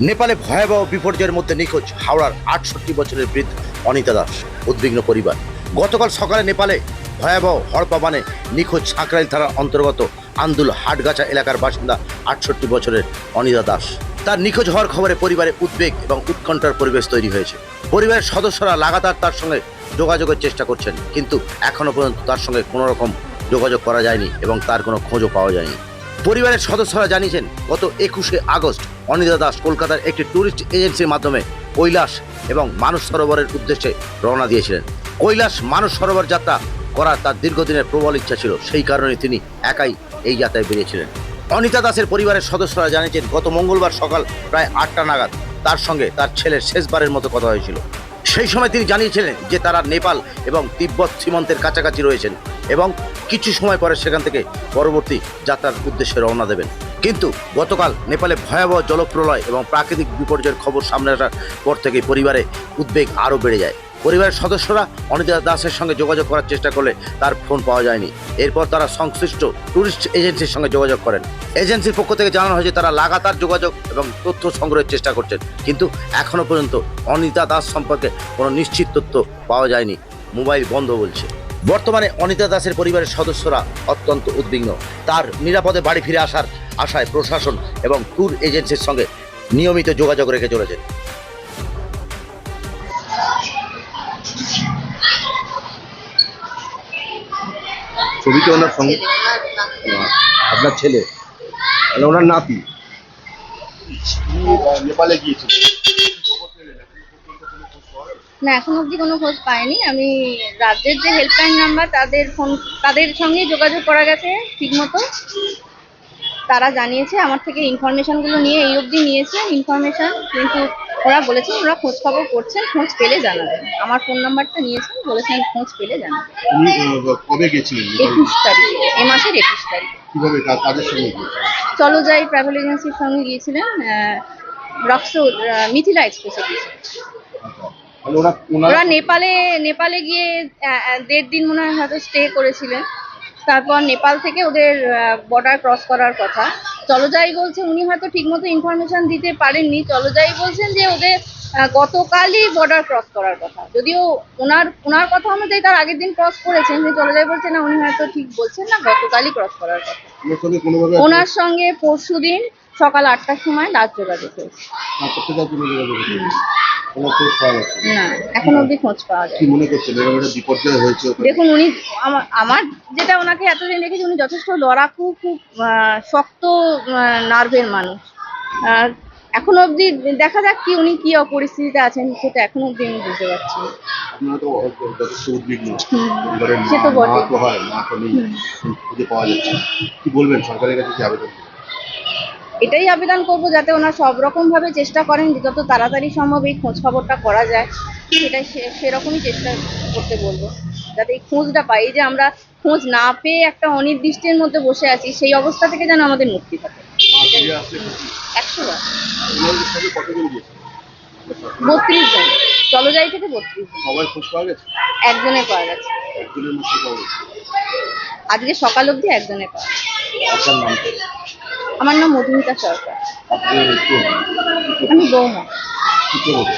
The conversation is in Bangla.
নেপালে ভয়াবহ বিপর্যয়ের মধ্যে নিখোঁজ হাওড়ার ৬৮ বছরের বৃদ্ধ অনিতা দাস। উদ্বিগ্ন পরিবার। গতকাল সকালে নেপালে ভয়াবহ হড়পা নিখোঁজ সাঁকরাইল থানার অন্তর্গত আন্দুল হাটগাছা এলাকার বাসিন্দা ৬৮ বছরের অনিতা দাস। তার নিখোঁজ হওয়ার খবরে পরিবারে উদ্বেগ এবং উৎকণ্ঠার পরিবেশ তৈরি হয়েছে। পরিবারের সদস্যরা লাগাতার তার সঙ্গে যোগাযোগের চেষ্টা করছেন, কিন্তু এখনও পর্যন্ত তার সঙ্গে কোনো রকম যোগাযোগ করা যায়নি এবং তার কোনো খোঁজও পাওয়া যায়নি। পরিবারের সদস্যরা জানিয়েছেন, গত ২১শে আগস্ট অনিতা দাস কলকাতার একটি ট্যুরিস্ট এজেন্সির মাধ্যমে কৈলাস এবং মানস সরোবরের উদ্দেশ্যে রওনা দিয়েছিলেন। কৈলাস মানস সরোবর যাত্রা করার তার দীর্ঘদিনের প্রবল ইচ্ছা ছিল, সেই কারণে তিনি একাই এই যাত্রায় বেরিয়েছিলেন। অনিতা দাসের পরিবারের সদস্যরা জানিয়েছেন, গত মঙ্গলবার সকাল প্রায় ৮টা নাগাদ তার সঙ্গে তার ছেলের শেষবারের মতো কথা হয়েছিল। সেই সময় তিনি জানিয়েছিলেন যে তারা নেপাল এবং তিব্বত সীমান্তের কাছাকাছি রয়েছেন এবং কিছু সময় পরে সেখান থেকে পরবর্তী যাত্রার উদ্দেশ্যে রওনা দেবেন। কিন্তু গতকাল নেপালে ভয়াবহ জলপ্রলয় এবং প্রাকৃতিক বিপর্যয়ের খবর সামনে আসার পর থেকে পরিবারে উদ্বেগ আরও বেড়ে যায়। পরিবারের সদস্যরা অনিতা দাসের সঙ্গে যোগাযোগ করার চেষ্টা করলে তার ফোন পাওয়া যায়নি। এরপর তারা সংশ্লিষ্ট ট্যুরিস্ট এজেন্সির সঙ্গে যোগাযোগ করেন। এজেন্সির পক্ষ থেকে জানানো হয়েছে তারা লাগাতার যোগাযোগ এবং তথ্য সংগ্রহের চেষ্টা করছেন, কিন্তু এখনও পর্যন্ত অনিতা দাস সম্পর্কে কোনো নিশ্চিত তথ্য পাওয়া যায়নি। মোবাইল বন্ধ বলছে। বর্তমানে অনিতা দাসের পরিবারের সদস্যরা অত্যন্ত উদ্বিগ্ন। তার নিরাপদে বাড়ি ফিরে আসার আশায় প্রশাসন এবং ট্যুর এজেন্সির সঙ্গে নিয়মিত যোগাযোগ রেখে চলেছেন। ছবিতে ওনার সঙ্গে আপনার ছেলে মানে ওনার নাতি নেপালে গিয়েছিল। না, এখন অবধি কোনো খোঁজ পাইনি। আমি রাজ্যের যে হেল্পলাইন নাম্বার তাদের সঙ্গে যোগাযোগ করা গেছে ঠিকমতো। তারা জানিয়েছে, আমার থেকে ইনফরমেশনগুলো নিয়ে এই অবধি নিয়েছে ইনফরমেশন, কিন্তু ওরা বলেছেন ওরা খোঁজ খবর করছেন, খোঁজ পেলে জানাবেন। আমার ফোন নাম্বারটা নিয়েছেন, বলেছেন খোঁজ পেলে জানাবেন। উনি কবে গেছিলেন? ২১ তারিখে, এ মাসের ২১ তারিখে। কিভাবে কাদের সঙ্গে গিয়েছিলেন? চলো যাই ট্রাভেল এজেন্সির সঙ্গে গিয়েছিলেন, রক্সো মিথিলা এক্সপ্রেসে গিয়েছিলেন। মানে ওরা নেপালে গিয়ে ১.৫ দিন মনে হয় হয়তো স্টে করেছিলেন। তারপর নেপাল থেকে ওদের বর্ডার ক্রস করার কথা। চলজাই বলছে, উনি হয়তো ঠিকমতো ইনফরমেশন দিতে পারেননি। চলজাই বলছেন যে ওদের গতকালই বর্ডার ক্রস করার কথা, যদিও ওনার কথা অনুযায়ী তার আগের দিন ক্রস করেছেন। যে চলজাই বলছে না, উনি হয়তো ঠিক বলছেন না, গতকালই ক্রস করার কথা। ওনার সঙ্গে পরশুদিন সকাল ৮টার সময় লাস্ট যোগাযোগ হয়েছে। না, এখন অবধি খোঁজ পাওয়া যায়। কি মনে করছেন এরকম বিপর্যয় হয়েছে? দেখুন, উনি আমার যেটা ওনাকে এতদিন দেখেছি, উনি যথেষ্ট লড়াকু, খুব শক্ত নার্ভের মানুষ। এখন অবধি দেখা যাক উনি কি পরিস্থিতিতে আছেন, সেটা এখন অবধি আমি বুঝতে পারছি না। আপনারা তো যথেষ্ট উদ্বিগ্ন। সে তো বটে। খুঁজে পাওয়া যাচ্ছে না। কি বলবেন সরকারের কাছে, কি আবেদন? এটাই আবেদন করবো, যাতে ওনার সব রকম ভাবে চেষ্টা করেন যে যত তাড়াতাড়ি সম্ভব এই খোঁজ খবরটা করা যায়। সেটাই সেরকমই চেষ্টা করতে বলবো, যাতে এই খোঁজটা পাই। এই যে আমরা খোঁজ না পেয়ে একটা অনির্দিষ্টের মধ্যে বসে আছি, সেই অবস্থা থেকে যেন আমাদের মুক্তি থাকে। ১০০ বার ৩২ জন, চলজাই থেকে ৩২ জন। সবাই খোঁজ পাওয়া গেছে? একজনের পাওয়া গেছে। একজনের মধ্যে পাওয়া গেছে। আজকে সকাল অবধি একজনের পাওয়া গেছে। আপনার নাম কি? আমার নাম মধুমিতা সরকার। আপনি আমি বৌমা। কি করবেন?